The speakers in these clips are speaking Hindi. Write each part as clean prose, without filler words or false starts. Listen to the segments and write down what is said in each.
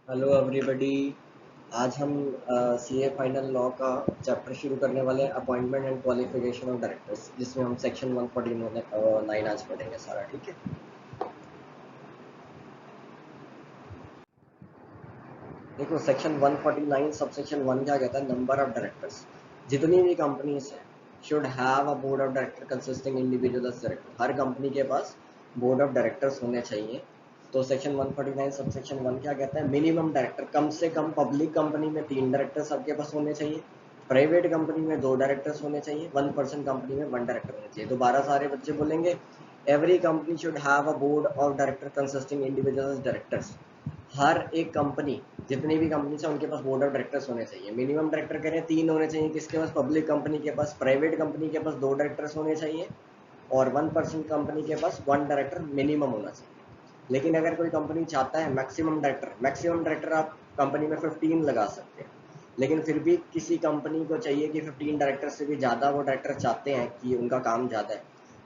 Hello everybody. आज हम सीए फाइनल लॉ का चैप्टर शुरू करने वाले हैं, appointment and qualification of directors, जिसमें हम सेक्शन 149 आज पढ़ेंगे सारा। ठीक है, देखो सेक्शन 149 सब सेक्शन 1 क्या कहता है? Number of directors. जितनी भी कंपनीज है should have a board of director consisting individual director. Her company के पास बोर्ड ऑफ डायरेक्टर्स होने चाहिए। तो सेक्शन 149 सब सेक्शन 1 क्या कहता है? मिनिमम डायरेक्टर, कम से कम पब्लिक कंपनी में 3 डायरेक्टर्स आपके पास होने चाहिए, प्राइवेट कंपनी में 2 डायरेक्टर्स होने चाहिए, 1% कंपनी में 1 डायरेक्टर होने चाहिए। दोबारा सारे बच्चे बोलेंगे, every company should have a board of director consisting individual directors. हर एक कंपनी, जितनी भी कंपनी है उनके पास बोर्ड ऑफ डायरेक्टर्स होने चाहिए। मिनिमम डायरेक्टर कह रहे हैं 3 होने चाहिए, किसके पास? पब्लिक कंपनी के पास। प्राइवेट कंपनी के पास 2 डायरेक्टर्स होने चाहिए और 1% कंपनी के पास 1 डायरेक्टर मिनिमम होना चाहिए। लेकिन अगर कोई कंपनी चाहता है मैक्सिमम डायरेक्टर आप कंपनी में 15 लगा सकते हैं, लेकिन फिर भी किसी कंपनी को चाहिए कि 15 डायरेक्टर से भी ज़्यादा वो डायरेक्टर चाहते हैं कि उनका काम ज़्यादा है,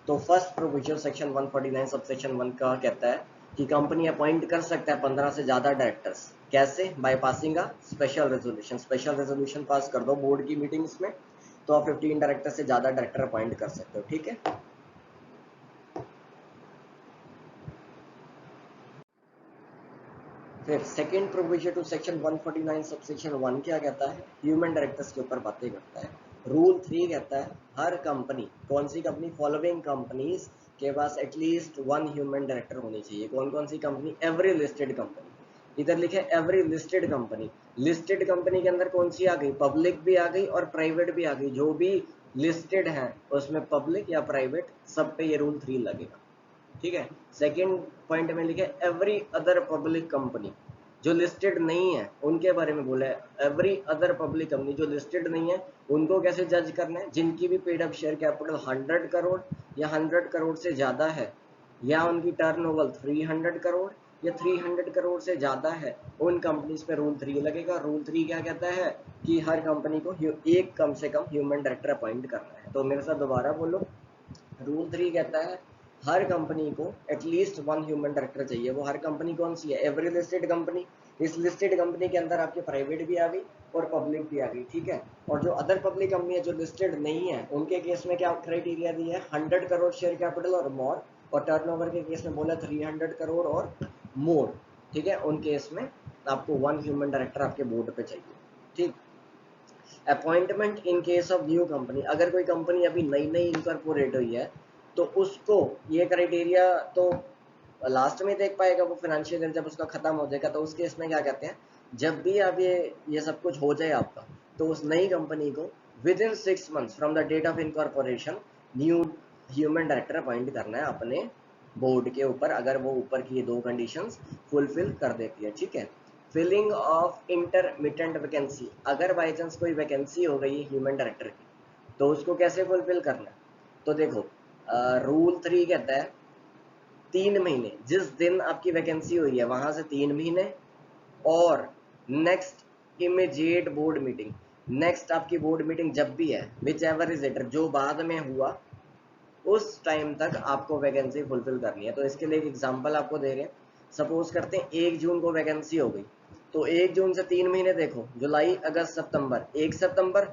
तो first provision section 149 sub section 1 का कहता है कि कंपनी अपॉइंट कर सकता है 15 से ज़्यादा डायरेक्टर्स। कैसे? By passing a special resolution. Special resolution pass कर दो बोर्ड की मीटिंग्स में, तो आप 15 डायरेक्टर से ज़्यादा डायरेक्टर अपॉइंट कर सकते हो। ठीक है, फिर second provision to section 149 sub section 1 क्या कहता है? ह्यूमन डायरेक्टर्स के ऊपर बातें करता है। रूल 3 कहता है हर कंपनी, कौन सी कंपनी? फॉलोइंग कंपनीज के पास एटलीस्ट 1 ह्यूमन डायरेक्टर होनी चाहिए। कौन कौन सी कंपनी? Every listed company. इधर लिखे every listed company. Listed company के अंदर कौन सी आ गई? पब्लिक भी आ गई और प्राइवेट भी आ गई। जो भी लिस्टेड है उसमें पब्लिक या प्राइवेट सब पे ये रूल 3 लगेगा। ठीक है, सेकेंड पॉइंट में लिखे एवरी अदर पब्लिक कंपनी। जो लिस्टेड नहीं है उनके बारे में बोला है। एवरी अदर पब्लिक कंपनी जो लिस्टेड नहीं है उनको कैसे जज करना है? जिनकी भी paid up share capital 100 crore या 100 करोड़ से ज़्यादा है, या उनकी टर्नओवर 300 करोड़ या 300 करोड़ से ज़्यादा है, उन कंपनीज पे रूल 3 लगेगा। रूल 3 क्या कहता है? कि हर कंपनी को एक कम से कम ह्यूमन डायरेक्टर अपॉइंट करना है। तो मेरे साथ दोबारा बोलो, रूल 3 कहता है हर कंपनी को एटलीस्ट 1 ह्यूमन डायरेक्टर चाहिए। वो हर कंपनी कौन सी है? Every listed company. इस लिस्टेड कंपनी के अंदर आपके प्राइवेट भी आ गई और पब्लिक भी आ गई। ठीक है, और जो अदर पब्लिक कंपनी है जो लिस्टेड नहीं है उनके केस में क्या क्राइटेरिया दिया है? 100 करोड़ शेयर कैपिटल और मोर, और टर्नओवर के केस में बोला 300 करोड़ और मोर। ठीक है, उन केस में आपको 1 ह्यूमन डायरेक्टर आपके बोर्ड पे चाहिए। ठीक, appointment in case of new company. अगर कोई कंपनी अभी नई नई इनकॉर्पोरेट हुई है तो उसको ये क्राइटेरिया तो लास्ट में देख पाएगा वो फाइनेंशियल ईयर जब उसका खत्म हो जाएगा। तो उस केस में क्या कहते हैं, जब भी अब ये सब कुछ हो जाए आपका, तो उस नई कंपनी को within 6 months from the date of incorporation new human director appoint करना है अपने बोर्ड के ऊपर, अगर वो ऊपर की ये 2 कंडीशंस फुलफिल कर देती है। ठीक है, फिलिंग ऑफ इंटरमिटेंट वैकेंसी। अगर बाई चांस कोई वैकेंसी हो गई ह्यूमन डायरेक्टर की, तो उसको कैसे फुलफिल करना है? तो देखो, रूल 3 कहता है 3 महीने, जिस दिन आपकी वैकेंसी हुई है वहां से 3 महीने, और next immediate board meeting. Next आपकी बोर्ड मीटिंग जब भी है, विच एवर इज लेटर, जो बाद में हुआ, उस टाइम तक आपको वैकेंसी फुलफिल करनी है। तो इसके लिए एक एग्जांपल आपको दे रहे हैं। सपोज करते हैं 1 जून को वैकेंसी हो गई, तो 1 जून से 3 महीने देखो, जुलाई अगस्त सितंबर, 1 सितंबर,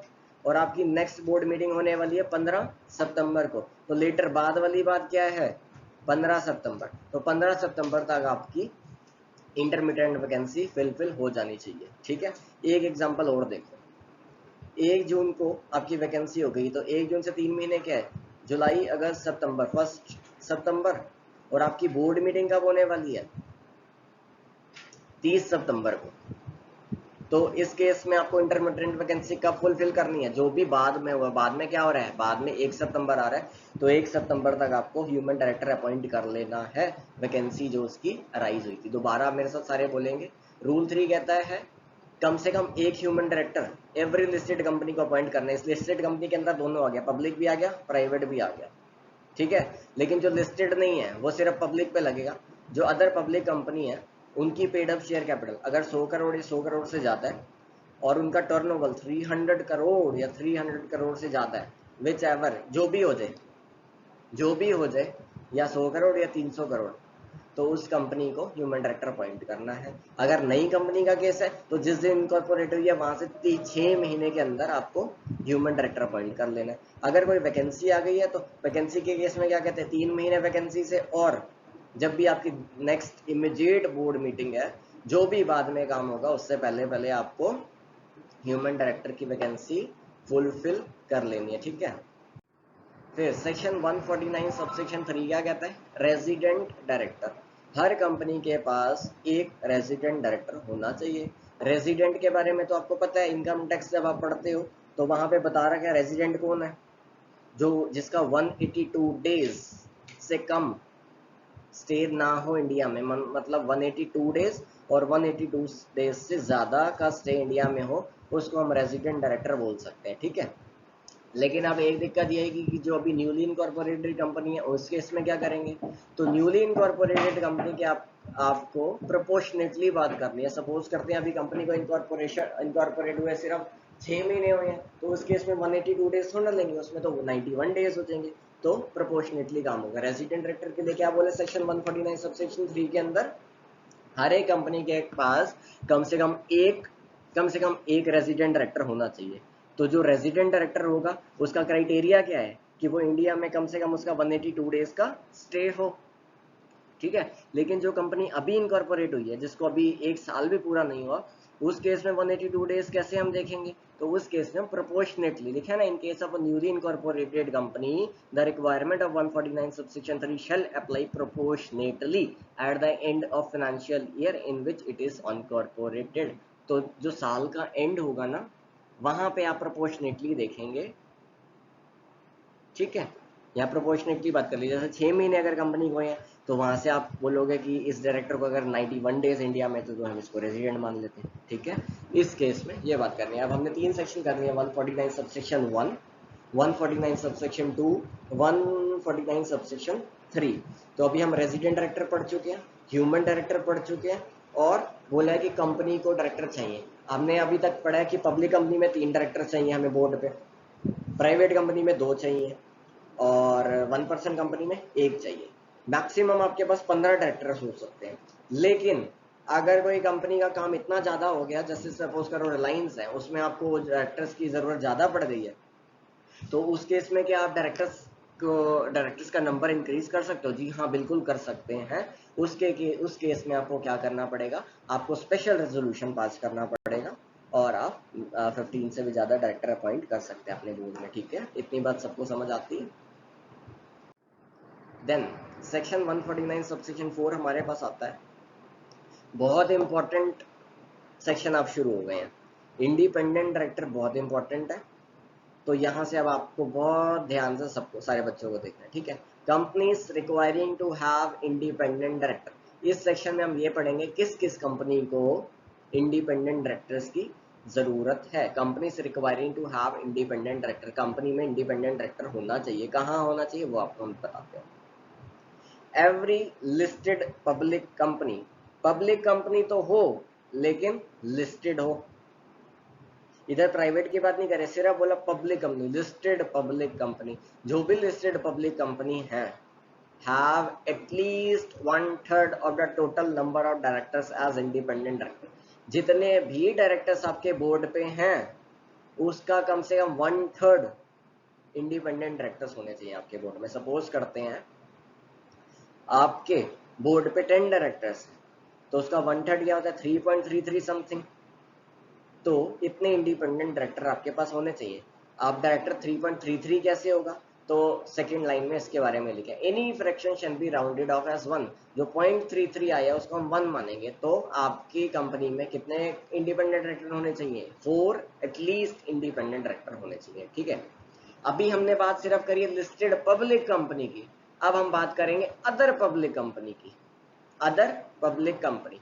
और आपकी नेक्स्ट बोर्ड मीटिंग होने वाली है 15 सितंबर को। तो लेटर बाद वाली बात क्या है? 15 सितंबर। तो 15 सितंबर तक आपकी इंटरमीडिएट वैकेंसी फिलफिल हो जानी चाहिए। ठीक है, एक एग्जांपल और देखो। 1 जून को आपकी वैकेंसी हो गई, तो 1 जून से 3 महीने क्या है? जुलाई अगस्त सितंबर, 1 सितंबर, और आपकी बोर्ड मीटिंग कब होने वाली है? 30 सितंबर को। तो इस केस में आपको इंटरमीडिएट वैकेंसी कब फुलफिल करनी है? जो भी बाद में हुआ। बाद में क्या हो रहा है? बाद में 1 सितंबर आ रहा है, तो 1 सितंबर तक आपको ह्यूमन डायरेक्टर अपॉइंट कर लेना है, वैकेंसी जो उसकी अराइज हुई थी। दोबारा मेरे साथ सारे बोलेंगे। रूल 3 कहता है कम से कम एक human director every listed company को अपॉइंट करना है। इस लिस्टेड कंपनी के अंदर दोनों आ गया, पब्लिक भी आ गया, प्राइवेट भी आ गया। ठीक है, लेकिन जो लिस्टेड नहीं है वो सिर्फ पब्लिक पे लगेगा। जो अदर पब्लिक कंपनी है उनकी पेड अप शेयर कैपिटल अगर 100 करोड़ या 100 करोड़ से ज़्यादा है, और उनका टर्नओवर 300 करोड़ या 300 करोड़ से ज़्यादा है, विच एवर, जो भी हो जाए, जो भी हो जाए, या 100 करोड़ या 300 करोड़, तो उस कंपनी को ह्यूमन डायरेक्टर अपॉइंट करना है। अगर नई कंपनी का केस है तो जिस दिन इनकॉर्पोरेट हुई है वहां से 6 महीने के अंदर आपको ह्यूमन डायरेक्टर अपॉइंट कर लेना है। अगर कोई वैकेंसी आ गई है तो वैकेंसी के केस में क्या कहते हैं, 3 महीने वैकेंसी से, और जब भी आपकी नेक्स्ट इमीडिएट बोर्ड मीटिंग है, जो भी बाद में काम होगा उससे पहले पहले आपको ह्यूमन डायरेक्टर की वैकेंसी फुलफिल कर लेनी है, ठीक है। फिर सेक्शन 149 सबसेक्शन 3 क्या कहता है, रेजिडेंट डायरेक्टर। हर कंपनी के पास एक रेजिडेंट डायरेक्टर होना चाहिए। रेजिडेंट के बारे में तो आपको पता है, इनकम टैक्स जब आप पढ़ते हो तो वहां पे बता रखा है रेजिडेंट कौन है, जो जिसका 182 डेज से कम स्टे ना हो इंडिया में, मतलब 182 डेज और 182 डेज से ज्यादा का स्टे इंडिया में हो, उसको हम रेजिडेंट डायरेक्टर बोल सकते हैं, ठीक है। लेकिन अब एक दिक्कत ये है कि जो अभी न्यूली इनकॉर्पोरेटेड कंपनी है उस केस में क्या करेंगे, तो न्यूली इनकॉर्पोरेटेड कंपनी के आपको प्रोपोर्शनेटली बात करनी है। सपोज करते हैं अभी कंपनी को इनकॉर्पोरेट हुए सिर्फ 6 महीने हुए हैं, तो उस केस में 182 डेज थोड़ा लेंगे, उसमें तो 91 डेज हो जाएंगे, तो प्रोपोर्शनेटली काम होगा। रेजिडेंट डायरेक्टर के लिए क्या बोले सेक्शन 149 सबसेक्शन 3 के अंदर, हर एक कंपनी के पास कम से कम एक रेजिडेंट डायरेक्टर होना चाहिए। तो जो रेजिडेंट डायरेक्टर होगा उसका क्राइटेरिया क्या है कि वो इंडिया में कम से कम उसका 182 डेज का स्टे हो, ठीक है। लेकिन जो कंपनी अभी इनकॉर्पोरेट हुई है, जिसको अभी 1 साल भी पूरा नहीं हुआ, उस केस में 182 डेज कैसे हम देखेंगे, तो उस केस में हम प्रोपोर्शनेटली लिखा है ना, in case of a newly incorporated company the requirement of 149 subsection 3 shall apply proportionately at the end of financial year in which it is incorporated. तो जो साल का एंड होगा ना, वहां पे आप प्रोपोर्शनेटली देखेंगे, ठीक है। यहाँ प्रोपोर्शनेट की बात कर लीजिए, जैसे 6 महीने अगर कंपनी को है तो वहां से आप बोलोगे कि इस डायरेक्टर को अगर 91 डेज इंडिया में तो हम इसको रेजिडेंट मान लेते हैं, ठीक है। इस केस में ये बात करनी है। अब हमने 3 सेक्शन कर लिए, 149 सबसेक्शन 1, 149 सबसेक्शन 2, 149 सबसेक्शन 3। तो अभी हम रेजिडेंट डायरेक्टर पढ़ चुके हैं, ह्यूमन डायरेक्टर पढ़ चुके हैं, और बोला है कि कंपनी को डायरेक्टर चाहिए। हमने अभी तक पढ़ा है कि पब्लिक कंपनी में 3 डायरेक्टर चाहिए हमें बोर्ड पे, प्राइवेट कंपनी में 2 चाहिए, और 1% कंपनी में 1 चाहिए। मैक्सिमम आपके पास 15 डायरेक्टर्स हो सकते हैं। लेकिन अगर कोई कंपनी का काम इतना ज्यादा हो गया, जैसे सपोज करो रिलायंस है, उसमें आपको डायरेक्टर्स की जरूरत ज्यादा पड़ गई है, तो उस केस में क्या आप डायरेक्टर्स का नंबर इंक्रीज कर सकते हो? जी हाँ, बिल्कुल कर सकते हैं। उस केस में आपको क्या करना पड़ेगा, आपको स्पेशल रेजोल्यूशन पास करना पड़ेगा, और आप 15 से भी ज्यादा डायरेक्टर अपॉइंट कर सकते हैं अपने बोर्ड में, ठीक है। इतनी बात सबको समझ आती है। देन सेक्शन 149 सबसेक्शन 4 हमारे पास आता है, बहुत इंपॉर्टेंट सेक्शन आप शुरू हो गए हैं। इंडिपेंडेंट डायरेक्टर बहुत इंपॉर्टेंट है, तो यहां से अब आपको बहुत ध्यान से सबको, सारे बच्चों को देखना है, ठीक है। Companies requiring to have independent director. इस सेक्शन में हम ये पढ़ेंगे किस किस कंपनी को इंडिपेंडेंट डायरेक्टर्स की जरूरत है। Companies requiring to have independent director, company में इंडिपेंडेंट डायरेक्टर होना चाहिए, कहाँ होना चाहिए वो आपको हम बताते हैं। एवरी लिस्टेड पब्लिक कंपनी तो हो लेकिन लिस्टेड हो। इधर प्राइवेट की बात नहीं करे, सिर्फ बोला public company, listed public company. जो भी लिस्टेड पब्लिक कंपनी है, have at least 1/3 of the total number of directors as independent director. जितने भी डायरेक्टर्स आपके बोर्ड पे हैं, उसका कम से कम 1/3 इंडिपेंडेंट डायरेक्टर्स होने चाहिए आपके बोर्ड में। सपोज करते हैं आपके बोर्ड पे 10 डायरेक्टर्स हैं, तो उसका 1/3 क्या होता है, 3.33 समथिंग। तो इतने इंडिपेंडेंट डायरेक्टर आपके पास होने चाहिए। आप डायरेक्टर 3.33 कैसे होगा, तो सेकंड लाइन में इसके बारे में लिखा है, any fraction shall be rounded off as 1। जो 0.33 आया उसको हम 1 मानेंगे। तो आपकी कंपनी में कितने इंडिपेंडेंट डायरेक्टर होने चाहिए, 4 एटलीस्ट इंडिपेंडेंट डायरेक्टर होने चाहिए, ठीक है। अभी हमने बात सिर्फ करी लिस्टेड पब्लिक कंपनी की, अब हम बात करेंगे अदर पब्लिक कंपनी की। अदर पब्लिक कंपनी,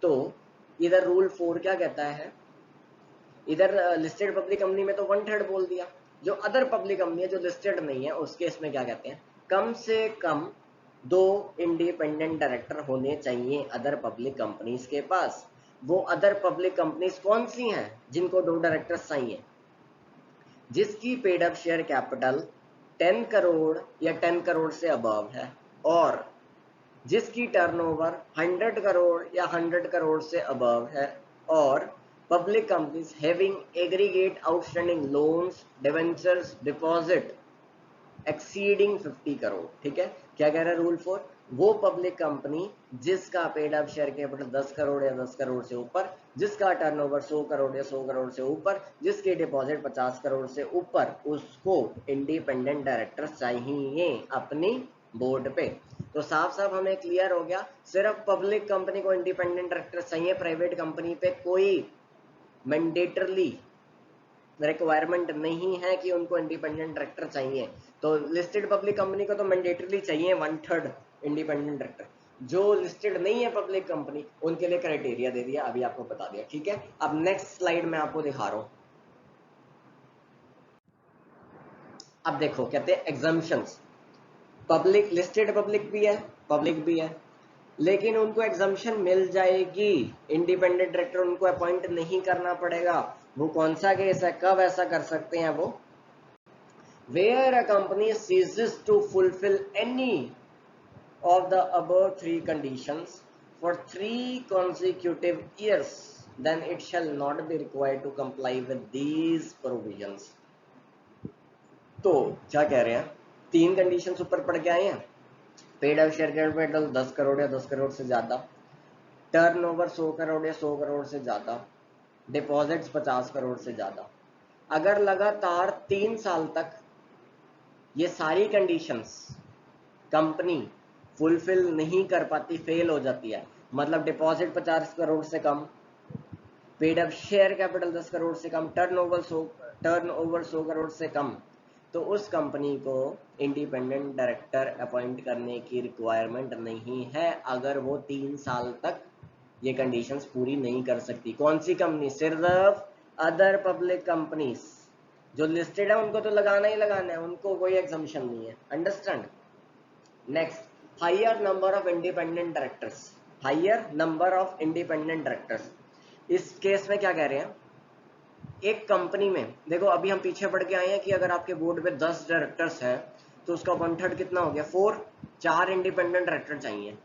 तो इधर रूल 4 क्या कहता है, इधर लिस्टेड पब्लिक कंपनी में तो 1/3 बोल दिया। जो अदर पब्लिक कंपनी है जो लिस्टेड नहीं है, उसके इसमें क्या कहते हैं, कम से कम 2 इंडिपेंडेंट डायरेक्टर होने चाहिए अदर पब्लिक कंपनीज के पास। वो अदर पब्लिक कंपनीज कौन सी हैं जिनको 2 डायरेक्टर्स चाहिए, जिसकी paid up share capital 10 crore या 10 करोड़ से अबव है, और जिसकी टर्नओवर 100 करोड़ या 100 करोड़ से अबव है, और public companies having aggregate outstanding loans, debentures, deposit exceeding 50 crore. ठीक है, क्या कह रहा है रूल 4? वो पब्लिक कंपनी जिसका paid up share capital 10 crore या 10 करोड़ से ऊपर, जिसका टर्नओवर 100 करोड़ या 100 करोड़ से ऊपर, जिसके डिपॉजिट 50 करोड़ से ऊपर, उसको इंडिपेंडेंट डायरेक्टर चाहिए अपनी बोर्ड पे। तो साफ साफ हमें क्लियर हो गया, सिर्फ पब्लिक कंपनी को इंडिपेंडेंट डायरेक्टर चाहिए, प्राइवेट कंपनी पे कोई मैंडेटरली रिक्वायरमेंट नहीं है कि उनको इंडिपेंडेंट डायरेक्टर चाहिए। तो लिस्टेड पब्लिक कंपनी को तो मैंडेटरली चाहिए 1/3 इंडिपेंडेंट डायरेक्टर। जो लिस्टेड नहीं है पब्लिक कंपनी, उनके लिए क्राइटेरिया दे दिया, अभी आपको बता दिया। ठीक है, अब नेक्स्ट स्लाइड में आपको दिखा रहा हूं। अब देखो, कहते हैं एग्जम्पशंस। पब्लिक, लिस्टेड पब्लिक भी है, पब्लिक भी है, लेकिन उनको एग्जम्पशन मिल जाएगी, इंडिपेंडेंट डायरेक्टर उनको अपॉइंट नहीं करना पड़ेगा। वो कौन सा केस है, कब ऐसा कर सकते हैं वो? where a company ceases to fulfill any of the above three conditions for 3 consecutive years, then it shall not be required to comply with these provisions। तो क्या कह रहे हैं, 3 कंडीशंस ऊपर पढ़ के आए हैं। Paid up share capital 10 crore या 10 करोड़ से ज्यादा, टर्नओवर 100 करोड़ या 100 करोड़ से ज्यादा, डिपॉजिट्स 50 करोड़ से ज्यादा। अगर लगातार 3 साल तक ये सारी कंडीशंस कंपनी फुलफिल नहीं कर पाती, फेल हो जाती है, मतलब डिपॉजिट 50 करोड़ से कम, paid up share capital 10 crore से कम, टर्नओवर 100 करोड़ से कम, तो उस कंपनी को इंडिपेंडेंट डायरेक्टर अपॉइंट करने की रिक्वायरमेंट नहीं है, अगर वो 3 साल तक ये कंडीशंस पूरी नहीं कर सकती। कौन सी कंपनी? सिर्फ अदर पब्लिक कंपनीज। जो लिस्टेड है उनको तो लगाना ही लगाना है, उनको कोई एग्जम्पशन नहीं है। Understand? Next, higher number of independent directors. Higher number of independent directors, इस केस में क्या कह रहे हैं, एक कंपनी में देखो, अभी हम पीछे पढ़ के आए हैं कि अगर आपके बोर्ड पे 10 डायरेक्टर्स हैं तो उसका 1/3 कितना हो गया, 4। 4 इंडिपेंडेंट डायरेक्टर चाहिए।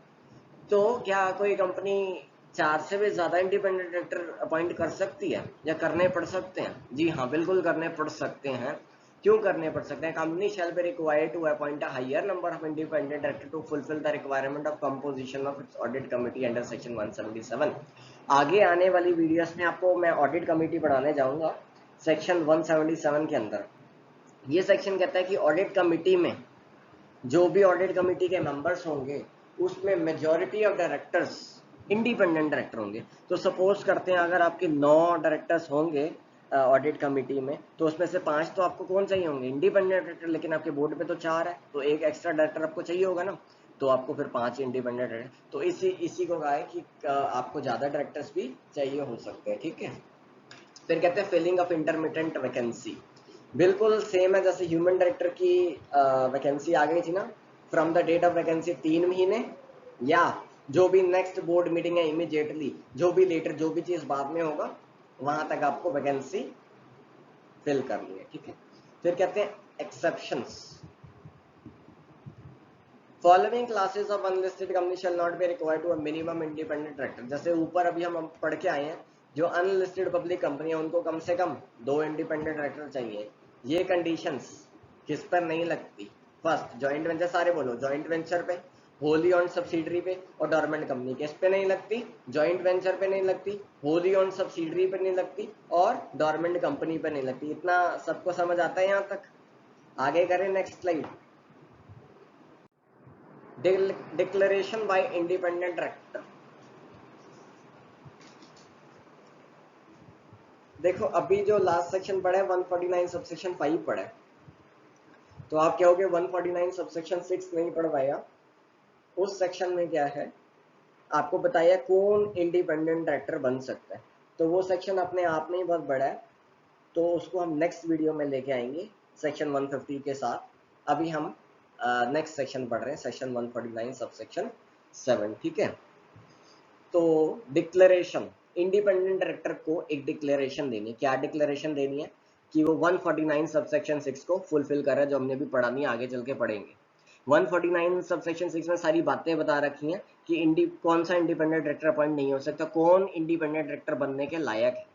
तो क्या कोई कंपनी 4 से भी ज्यादा इंडिपेंडेंट डायरेक्टर अपॉइंट कर सकती है या करने पड़ सकते हैं? जी हाँ, बिल्कुल करने पड़ सकते हैं। क्यों करने पड़ सकते हैं? Company shall be required to appoint a higher number of independent director to fulfil the requirement of composition of its audit committee under section 177। आगे आने वाली वीडियोस में आपको मैं ऑडिट कमेटी पढ़ाने जाऊंगा सेक्शन 177 के अंदर। ये सेक्शन कहता है कि ऑडिट कमेटी में जो भी ऑडिट कमेटी के मेंबर्स होंगे उसमें majority of directors independent director होंगे। तो सपोज करते हैं अगर आपके 9 डायरेक्टर्स होंगे ऑडिट कमेटी में, तो उसमें से 5 तो आपको कौन चाहिए होंगे, इंडिपेंडेंट डायरेक्टर, लेकिन आपके बोर्ड पे तो 4 है, तो एक एक्स्ट्रा डायरेक्टर आपको चाहिए होगा ना, तो आपको फिर 5 इंडिपेंडेंट डायरेक्टर। तो इसी को कहा है कि आपको ज्यादा डायरेक्टर्स भी चाहिए हो सकते हैं। ठीक है, फिर कहते हैं फिलिंग ऑफ इंटरमिटेंट वैकेंसी। बिल्कुल सेम है जैसे ह्यूमन डायरेक्टर की वैकेंसी आ गई थी ना, from the date of vacancy 3 महीने, या जो भी नेक्स्ट बोर्ड मीटिंग है इमीडिएटली, जो भी लेटर, जो भी चीज बाद में होगा, वहां तक आपको वैकेंसी फिल करनी है। ठीक है, फिर कहते हैं exceptions. Following classes of unlisted company shall not be required to a minimum independent director. जैसे ऊपर अभी हम पढ़ के आए हैं, जो अनलिस्टेड पब्लिक कंपनी है उनको कम से कम 2 इंडिपेंडेंट डायरेक्टर चाहिए। ये कंडीशंस किस पर नहीं लगती? फर्स्ट, जॉइंट वेंचर, सारे बोलो, जॉइंट वेंचर पे, होली ऑन सब्सिडरी पे और डोरमेंट कंपनी। किस पे नहीं लगती? जॉइंट वेंचर पे नहीं लगती, होली ऑन सब्सिडरी पे नहीं लगती और डोरमेंट कंपनी पे नहीं लगती। इतना सबको समझ आता है यहाँ तक? आगे करें, next slide. Declaration bye independent director. देखो, अभी जो लास्ट सेक्शन पढ़ा है 149 सबसेक्शन 5 पढ़ा है, तो आप कहोगे 149 सबसेक्शन 6 नहीं पढ़ पाया। उस सेक्शन में क्या है, आपको बताया कौन इंडिपेंडेंट डायरेक्टर बन सकता है, तो वो सेक्शन अपने आप में ही बहुत बड़ा है, तो उसको हम नेक्स्ट वीडियो में लेके आएंगे सेक्शन 150 के साथ। अभी हम नेक्स्ट सेक्शन पढ़ रहे हैं, सेक्शन 149 सबसेक्शन 7। ठीक है, तो डिक्लेरेशन, इंडिपेंडेंट डायरेक्टर को एक डिक्लेरेशन देनी है। क्या डिक्लेरेशन देनी है? कि वो 149 सबसेक्शन 6 को फुलफिल कर रहा है, जो हमने भी पढ़ा नहीं, आगे चल के पढ़ेंगे। 149 सबसेक्शन 6 में सारी बातें बता रखी हैं कि कौन सा इंडिपेंडेंट डायरेक्टर अपॉइंट नहीं हो सकता, कौन इंडिपेंडेंट डायरेक्टर बनने के लायक है,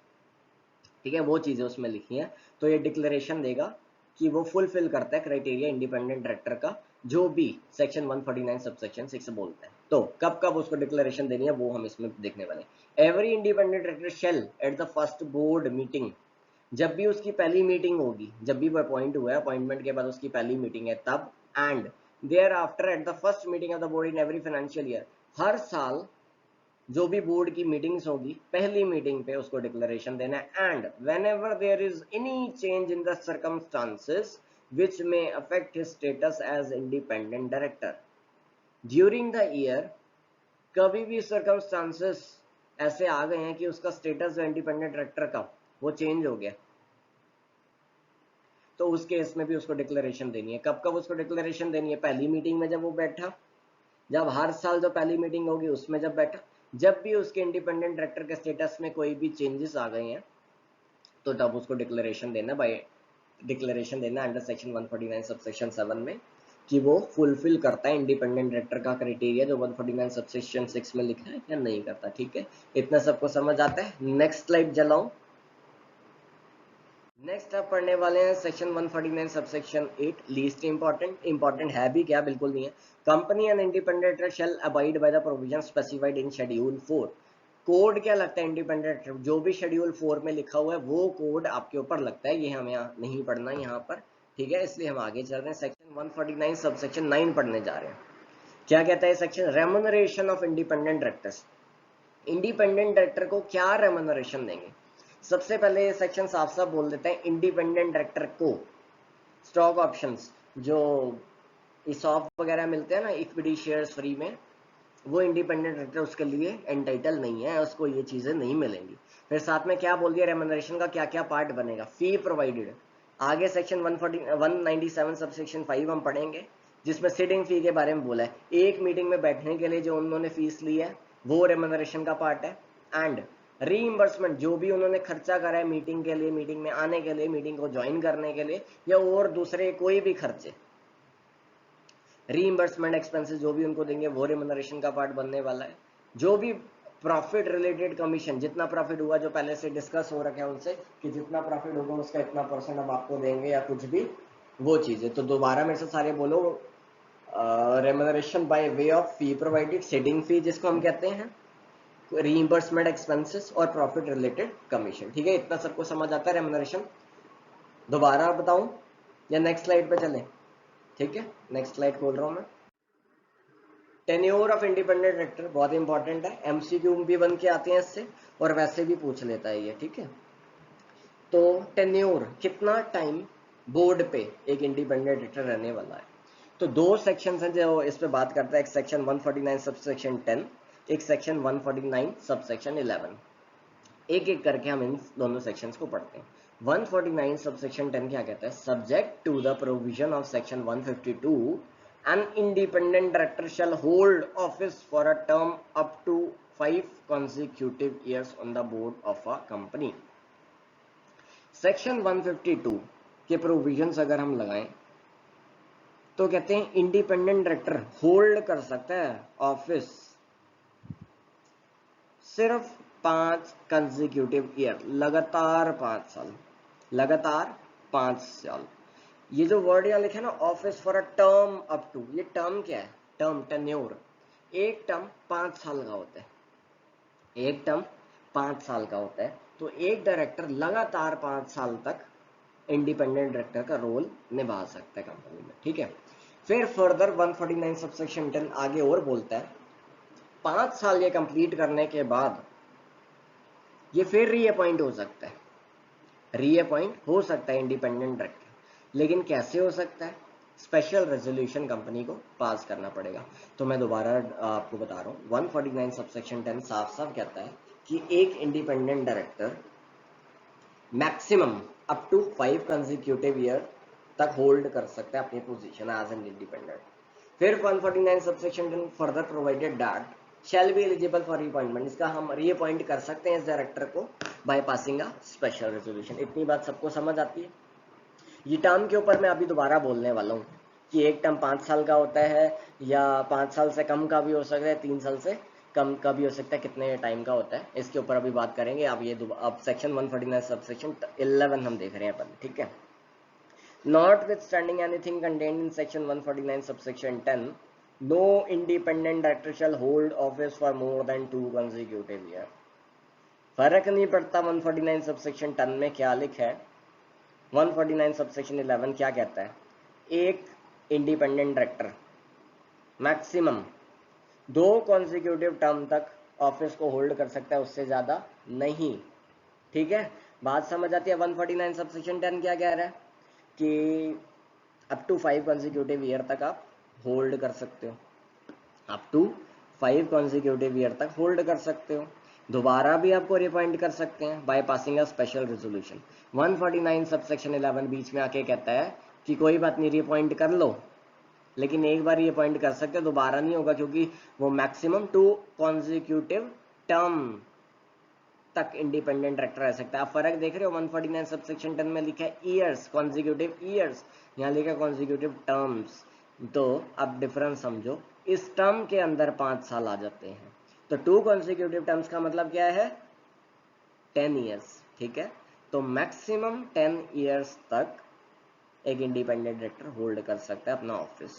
ठीक है, वो चीज़ें उसमें लिखी हैं। तो ये डिक्लेरेशन देगा कि वो फुलफिल करता है क्राइटेरिया इंडिपेंडेंट डायरेक्टर का, जो भी सेक्शन 149 सबसेक्शन 6 बोलता है। तो कब कब उसको डिक्लेरेशन देनी है वो हम इसमें देखने वाले। Every independent director shell eight the first board meeting, जब भी उसकी पहली मीटिंग होगी, जब भी वो अपॉइंट हुआ है, अपॉइंटमेंट के बाद उसकी पहली मीटिंग है तब, and thereafter at the first meeting of the board in every financial year, हर साल जो भी बोर्ड की मीटिंग्स होगी पहली मीटिंग पे उसको डिक्लेरेशन देना है। And whenever there is any change in the circumstances which may affect his status as independent director during the year, कभी भी सर्कमस्टांसेस ऐसे आ गए हैं कि उसका स्टेटस जो इंडिपेंडेंट डायरेक्टर का वो चेंज हो गया, तो उस केस में भी उसको डिक्लेरेशन देनी है। कब कब उसको डिक्लेरेशन देनी है? पहली मीटिंग में जब वो बैठा, जब हर साल जो पहली मीटिंग होगी उसमें जब बैठा, जब भी उसके इंडिपेंडेंट डायरेक्टर के स्टेटस में कोई भी चेंजेस आ गए हैं तो तब उसको डिक्लेरेशन देना, बाय डिक्लेरेशन देना अंडर सेक्शन 149 सबसेक्शन 7 में कि वो फुलफिल करता है इंडिपेंडेंट डायरेक्टर का क्राइटेरिया जो 149 सबसेक्शन 6 में लिखा है या नहीं करता। ठीक है, इतना सबको समझ आता है। Next slide जलाऊं। नेक्स्ट आप पढ़ने वाले हैं section 149 subsection 8, least important. Important है भी क्या? बिल्कुल नहीं है। Company and independent shall abide by the provision specified in schedule 4। Code क्या लगता है इंडिपेंडेंट? जो भी शेड्यूल 4 में लिखा हुआ है वो कोड आपके ऊपर लगता है, ये हमें यहाँ नहीं पढ़ना यहाँ पर, ठीक है, इसलिए हम आगे चल रहे हैं। सेक्शन 149 सबसेक्शन 9 पढ़ने जा रहे हैं। क्या कहता है section? Remuneration of independent directors. Independent director को क्या रेम्यूनरेशन देंगे? सबसे पहले ये सेक्शन साफ साफ बोल देते हैं इंडिपेंडेंट डायरेक्टर को स्टॉक ऑप्शंस, जो ईसॉप वगैरह मिलते हैं ना, इक्विटी शेयर्स फ्री में, वो इंडिपेंडेंट डायरेक्टर उसके लिए एंटाइटल नहीं है, उसको ये चीजें नहीं मिलेंगी। फिर साथ में क्या बोल दिया, रेम्यूनरेशन का क्या क्या पार्ट बनेगा? फी प्रोवाइडेड। आगे सेक्शन 197 सबसेक्शन 5 हम पढ़ेंगे जिसमें सिटिंग फी के बारे में बोला है। एक मीटिंग में बैठने के लिए जो उन्होंने फीस ली है वो रेम्यूनरेशन का पार्ट है। एंड रीइंबर्समेंट, जो भी उन्होंने खर्चा करा है मीटिंग के लिए, मीटिंग में आने के लिए, मीटिंग को ज्वाइन करने के लिए, या और दूसरे कोई भी खर्चे, रीइंबर्समेंट एक्सपेंसेस जो भी उनको देंगे वो रेम्यूनरेशन का पार्ट बनने वाला है। जो भी प्रॉफिट रिलेटेड कमीशन, जितना प्रॉफिट हुआ, जो पहले से डिस्कस हो रखा है उनसे कि जितना प्रॉफिट होगा उसका इतना परसेंट हम आपको देंगे या कुछ भी, वो चीजें। तो दोबारा मेरे से सारे बोलो। Remuneration by way of fee provided, setting fee जिसको हम कहते हैं, रीइंबर्समेंट एक्सपेंसेस और प्रॉफिट रिलेटेड कमीशन। ठीक है, इतना सबको समझ आता है रेम्यूनरेशन? दोबारा बताऊं या नेक्स्ट स्लाइड पे चलें? ठीक है, नेक्स्ट स्लाइड खोल रहा हूं मैं। टेन्योर ऑफ इंडिपेंडेंट डायरेक्टर बहुत इंपॉर्टेंट है, एमसीक्यू भी बन के आते हैं इससे और वैसे भी पूछ लेता है ये। ठीक है, तो टेन्योर कितना टाइम बोर्ड पे एक इंडिपेंडेंट डायरेक्टर रहने वाला है। तो दो सेक्शन हैं जो इस पे बात करता है, एक सेक्शन 149 सबसेक्शन 10, एक सेक्शन 149 सबसेक्शन 11। एक एक करके हम इन दोनों सेक्शंस को पढ़ते हैं। 149 सबसेक्शन 10 क्या कहता है? Subject to the provision of section 152, an independent director shall hold office for a term up to 5 consecutive years on the board of a company। Section 152 के प्रोविजंस अगर हम लगाएं तो कहते हैं इंडिपेंडेंट डायरेक्टर होल्ड कर सकता है ऑफिस सिर्फ 5 कंसेक्यूटिव ईयर, लगातार 5 साल, लगातार 5 साल। ये जो वर्ड यहाँ लिखे ना, office for a term up to, ये टर्म क्या है? Term, tenure. एक टर्म 5 साल का होता है, एक टर्म 5 साल का होता है। तो एक डायरेक्टर लगातार 5 साल तक इंडिपेंडेंट डायरेक्टर का रोल निभा सकता है कंपनी में। ठीक है, फिर फर्दर 149 सबसेक्शन 10 आगे और बोलता है 5 साल ये कंप्लीट करने के बाद ये फिर रीअपॉइंट हो सकता है, रीअपॉइंट हो सकता है इंडिपेंडेंट डायरेक्टर। लेकिन कैसे हो सकता है? स्पेशल रेजोल्यूशन कंपनी को पास करना पड़ेगा। तो मैं दोबारा आपको बता रहा हूँ, 149 सबसेक्शन 10 साफ साफ कहता है कि एक independent director maximum up to 5 consecutive year तक होल्ड कर सकता है अपनी पोजीशन एज एन इंडिपेंडेंट। फिर 149 subsection 10 further provided that shell be eligible for reappointment, इसका हम रीअपॉइंट कर सकते हैं इस डायरेक्टर को by passing a special resolution. इतनी बात सबको समझ आती है? ये टर्म के ऊपर मैं अभी दोबारा बोलने वाला हूँ। कि एक टर्म 5 साल का होता है या 5 साल से कम का भी हो सकता है, 3 साल से कम का भी हो सकता है, कितने टाइम का होता है इसके ऊपर अभी बात करेंगे। अब सेक्शन 149 सबसेक्शन 11 हम देख रहे हैं अपन, ठीक है। Notwithstanding anything contained in section 149 subsection 10, no independent director shall hold office for more than 2 consecutive years. फर्क नहीं पड़ता 149 सबसेक्शन 10 में क्या लिखा है, 149 सबसेक्शन 11 क्या कहता है, एक independent director maximum 2 consecutive term तक ऑफिस को होल्ड कर सकता है, उससे ज्यादा नहीं, ठीक है। बात समझ आती है। 149 सबसेक्शन 10 क्या कह रहा है कि अप टू 5 कॉन्जिक्यूटिव ईयर तक आप होल्ड कर सकते हो, अप टू 5 कॉन्जिक्यूटिव ईयर तक होल्ड कर सकते हो। दोबारा भी आपको रिअपॉइंट कर सकते हैं by passing a special resolution. 149 subsection 11 बीच में आके कहता है कि कोई बात नहीं, रिअपॉइंट कर लो, लेकिन एक बार रिअपॉइंट कर सकते हो, दोबारा नहीं होगा, क्योंकि वो मैक्सिमम 2 कॉन्जिक्यूटिव टर्म तक इंडिपेंडेंट डायरेक्टर रह सकता है। आप फर्क देख रहे हो, 149 सबसेक्शन 10 में लिखा है ईयर्स, कॉन्जिक्यूटिव ईयर्स, यहाँ लिखा है कॉन्जिक्यूटिव टर्म्स। तो अब डिफरेंस समझो, इस टर्म के अंदर 5 साल आ जाते हैं, तो 2 कॉन्जिक्यूटिव टर्म्स का मतलब क्या है, 10 ईयर्स, ठीक है। तो मैक्सिमम 10 ईयर्स तक एक इंडिपेंडेंट डायरेक्टर होल्ड कर सकता है अपना ऑफिस,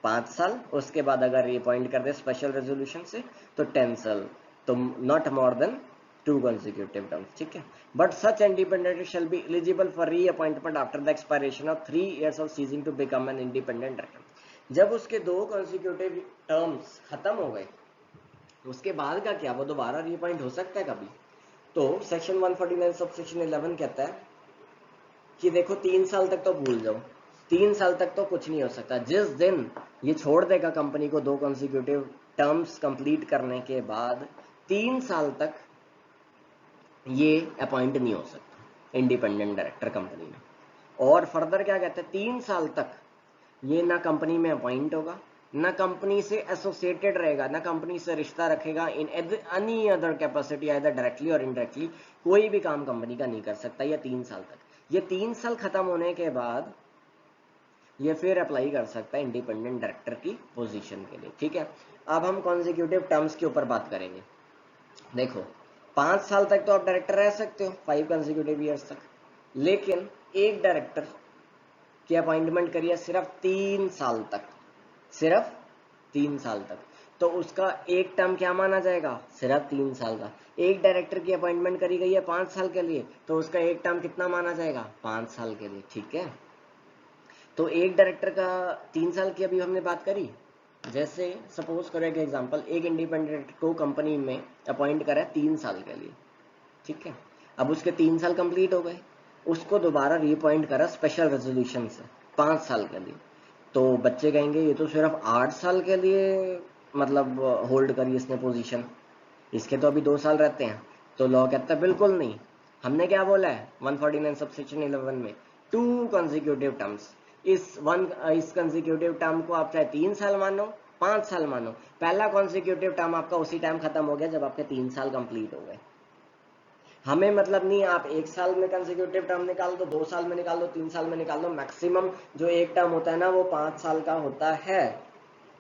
5 साल, उसके बाद अगर रिअपॉइंट कर दे स्पेशल रेजोल्यूशन से तो 10 साल, तो not more than 2 consecutive terms, ठीक है। But such independent shall be eligible for reappointment after the expiration of 3 years of ceasing to become an independent director. जब उसके 2 consecutive टर्म्स खत्म हो गए, उसके बाद का क्या, वो दोबारा रीअपॉइंट हो सकता है कभी। तो सेक्शन 149 सबसेक्शन 11 कहता है कि देखो 3 साल तक तो भूल जाओ, 3 साल तक तो कुछ नहीं हो सकता। जिस दिन ये छोड़ देगा कंपनी को 2 consecutive टर्म्स कंप्लीट करने के बाद, 3 साल तक ये अपॉइंट नहीं हो सकता इंडिपेंडेंट डायरेक्टर कंपनी में। और फर्दर क्या कहते हैं, 3 साल तक ये ना कंपनी में अपॉइंट होगा, ना कंपनी से एसोसिएटेड रहेगा, ना कंपनी से रिश्ता रखेगा in any other capacity, either directly और इनडायरेक्टली, कोई भी काम कंपनी का नहीं कर सकता ये 3 साल तक। ये 3 साल खत्म होने के बाद ये फिर अप्लाई कर सकता है इंडिपेंडेंट डायरेक्टर की पोजीशन के लिए, ठीक है। अब हम कॉन्जिक्यूटिव टर्म्स के ऊपर बात करेंगे। देखो 5 साल तक तो आप डायरेक्टर रह सकते हो, 5 कंसेक्यूटिव ईयर्स तक, लेकिन एक डायरेक्टर की अपॉइंटमेंट करिए सिर्फ 3 साल तक, सिर्फ 3 साल तक, तो उसका एक टर्म क्या माना जाएगा, सिर्फ 3 साल का। एक डायरेक्टर की अपॉइंटमेंट करी गई है 5 साल के लिए, तो उसका एक टर्म कितना माना जाएगा, 5 साल के लिए, ठीक है। तो एक डायरेक्टर का 3 साल की अभी हमने बात करी। जैसे सपोज करो एक एग्जांपल, एक इंडिपेंडेंट को कंपनी में अपॉइंट करा है 3 साल के लिए, ठीक है। अब उसके 3 साल कंप्लीट हो गए, उसको दोबारा रीअपॉइंट करा स्पेशल रेजोल्यूशन से 5 साल के लिए, तो बच्चे कहेंगे ये तो सिर्फ 8 साल के लिए मतलब होल्ड करी इसने पोजीशन, इसके तो अभी 2 साल रहते हैं। तो लॉ कहता है बिल्कुल नहीं, हमने क्या बोला है 149 सबसेक्शन 11 में, 2 consecutive टर्म्स। इस कंसिक्यूटिव टर्म को आप चाहे 3 साल मानो, 5 साल मानो, पहला कॉन्सिक्यूटिव टर्म आपका उसी टाइम खत्म हो गया जब आपके 3 साल कंप्लीट हो गए। हमें मतलब नहीं आप 1 साल में कंसिक्यूटिव टर्म निकाल दो, 2 साल में निकाल दो, 3 साल में निकाल दो, मैक्सिमम जो एक टर्म होता है ना वो 5 साल का होता है।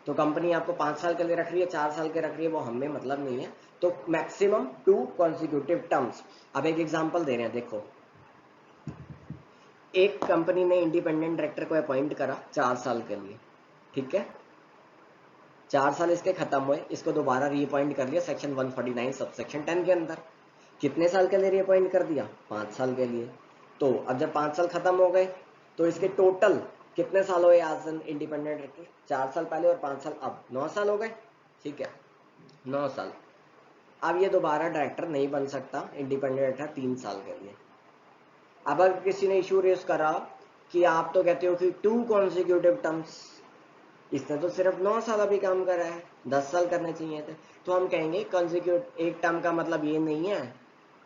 तो कंपनी आपको 5 साल के लिए रख रही है, 4 साल के रख रही है, वो हमें मतलब नहीं है। तो मैक्सिमम 2 consecutive टर्म्स। अब एक एग्जांपल दे रहे हैं, देखो एक कंपनी ने इंडिपेंडेंट डायरेक्टर को अपॉइंट करा 4 साल के लिए, ठीक है। 4 साल इसके खत्म हुए, इसको दोबारा रीअपॉइंट कर लिया सेक्शन 149 सबसेक्शन 10 के अंदर। कितने साल के लिए रीअपॉइंट कर दिया, 5 साल के लिए। तो अब जब 5 साल खत्म हो गए तो इसके टोटल कितने साल हुए एज एन इंडिपेंडेंट डायरेक्टर, 4 साल पहले और 5 साल, अब 9 साल हो गए, ठीक है, 9 साल। अब ये दोबारा डायरेक्टर नहीं बन सकता इंडिपेंडेंट डायरेक्टर 3 साल के लिए। अब अगर किसी ने इशू रेज करा कि आप तो कहते हो कि 2 consecutive टर्म्स, इसने तो सिर्फ 9 साल अभी काम करा है, 10 साल करने चाहिए थे, तो हम कहेंगे कंसिक्यूटिव एक टर्म का मतलब ये नहीं है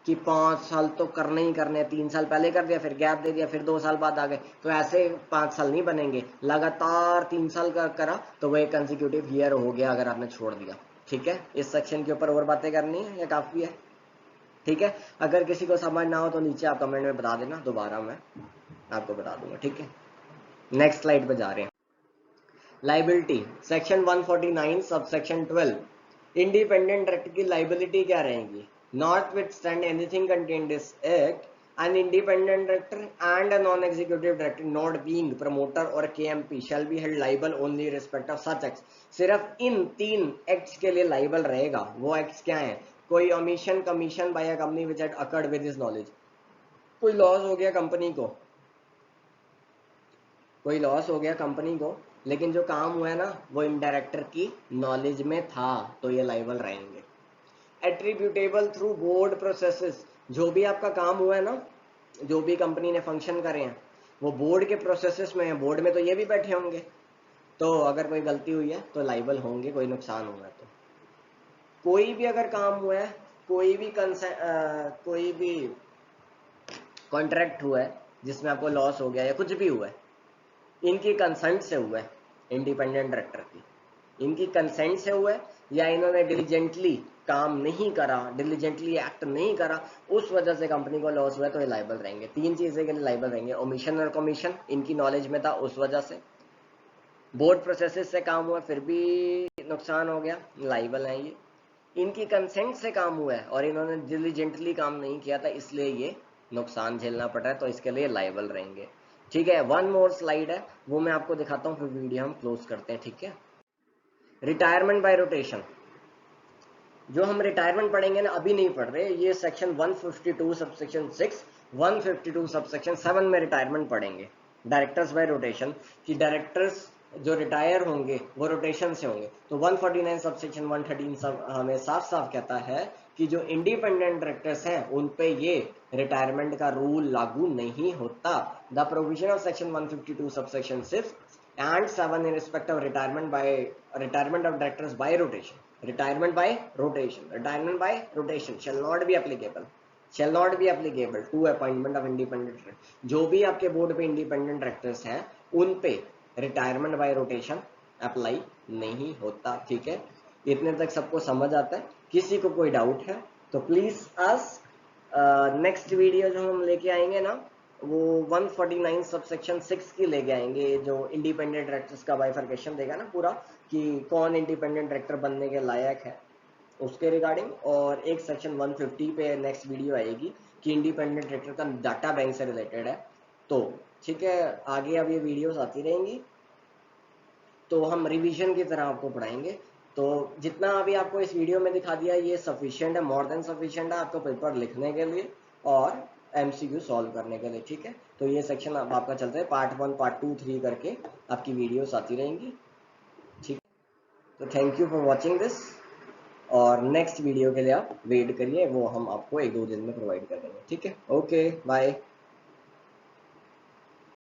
कि 5 साल तो करने ही करने, 3 साल पहले कर दिया, फिर गैप दे दिया, फिर 2 साल बाद आ गए, तो ऐसे 5 साल नहीं बनेंगे। लगातार 3 साल का करा तो वो एक कंसिक्यूटिव ईयर हो गया अगर आपने छोड़ दिया, ठीक है। इस सेक्शन के ऊपर और बातें करनी है या काफी है, ठीक है। अगर किसी को समझ ना हो तो नीचे आप कमेंट में बता देना, दोबारा मैं आपको बता दूंगा, ठीक है। नेक्स्ट स्लाइड पे जा रहे हैं। Liability section 149 subsection 12 independent director की लाइबिलिटी क्या रहेगी? Not with stand anything contained this act, an independent director and a non-executive director not being promoter or KMP shall be held liable only respect of such acts। सिर्फ इन 3 एक्ट्स के लिए लाइबल रहेगा। वो एक्ट्स क्या हैं? कोई omission commission by a company which had occurred with his knowledge, कोई लॉस हो गया कंपनी को, कोई लॉस हो गया कंपनी को, लेकिन जो काम हुआ है ना वो इन डायरेक्टर की नॉलेज में था, तो ये लाइबल रहेंगे। एट्रीब्यूटेबल थ्रू बोर्ड प्रोसेसेस, जो भी आपका काम हुआ है ना, जो भी कंपनी ने फंक्शन करे हैं वो बोर्ड के प्रोसेसेस में है, बोर्ड में तो ये भी बैठे होंगे, तो अगर कोई गलती हुई है तो लाइबल होंगे, कोई नुकसान हुआ है तो। कोई भी अगर काम हुआ है, कोई भी कॉन्ट्रैक्ट हुआ है जिसमें आपको लॉस हो गया या कुछ भी हुआ है, इनकी कंसेंट से हुआ है, इंडिपेंडेंट डायरेक्टर की इनकी कंसेंट से हुआ है, या इन्होंने डिलीजेंटली काम नहीं करा, डिलीजेंटली एक्ट नहीं करा, उस वजह से कंपनी को लॉस हुआ है, तो ये लाइबल रहेंगे। 3 चीजें के लिए लाइबल रहेंगे। ओमिशन और कमीशन इनकी नॉलेज में था उस वजह से, बोर्ड प्रोसेसेस से काम हुआ फिर भी नुकसान हो गया, लाइबल है ये। इनकी कंसेंट से काम हुआ है और इन्होंने डिलीजेंटली काम नहीं किया था, इसलिए ये नुकसान झेलना पड़ रहा है, तो इसके लिए लाइबल रहेंगे। ठीक है, वन मोर स्लाइड है, वो मैं आपको दिखाता हूँ, फिर वीडियो हम क्लोज करते हैं। ठीक है, रिटायरमेंट बाय रोटेशन, जो हम रिटायरमेंट पढ़ेंगे ना, अभी नहीं पढ़ रहे, ये सेक्शन 152 सबसेक्शन 6, 152 सबसेक्शन 7 में रिटायरमेंट पढ़ेंगे। डायरेक्टर्स बाय रोटेशन, कि डायरेक्टर्स जो रिटायर होंगे वो रोटेशन से होंगे, तो 149 सबसेक्शन 113 सब हमें साफ साफ कहता है कि जो इंडिपेंडेंट डायरेक्टर्स हैं उन पे ये रिटायरमेंट का रूल लागू नहीं होता। The provision of section 152 subsection 6 and 7 in respect of retirement of directors by rotation, retirement by rotation shall not be applicable to appointment of independent director। जो भी आपके बोर्ड पे इंडिपेंडेंट डायरेक्टर्स हैं उन पे रिटायरमेंट बाय रोटेशन अप्लाई नहीं होता। ठीक है, इतने तक सबको समझ आता है? किसी को कोई डाउट है तो प्लीज आस्क। नेक्स्ट वीडियो जो हम लेके आएंगे ना, वो 149 सबसेक्शन 6 की लेके आएंगे, जो इंडिपेंडेंट डायरेक्टर्स का बाइफर्केशन देगा ना पूरा, कि कौन इंडिपेंडेंट डायरेक्टर बनने के लायक है उसके रिगार्डिंग। और एक सेक्शन 150 पे नेक्स्ट वीडियो आएगी कि इंडिपेंडेंट डायरेक्टर का डाटा बैंक से रिलेटेड है। तो ठीक है, आगे अब ये वीडियोस आती रहेंगी, तो हम रिवीजन की तरह आपको पढ़ाएंगे। तो जितना अभी आपको इस वीडियो में दिखा दिया ये सफिशिएंट है, मोर देन सफिशिएंट है आपको पेपर लिखने के लिए और एमसीक्यू सॉल्व करने के लिए। ठीक है, तो ये सेक्शन अब आपका चलता है, पार्ट 1 पार्ट 2 3 करके आपकी वीडियोस आती रहेंगी। ठीक है, तो thank you for watching this, और नेक्स्ट वीडियो के लिए आप वेट करिए, वो हम आपको 1-2 दिन में प्रोवाइड कर देंगे। ठीक है, ओके बाय।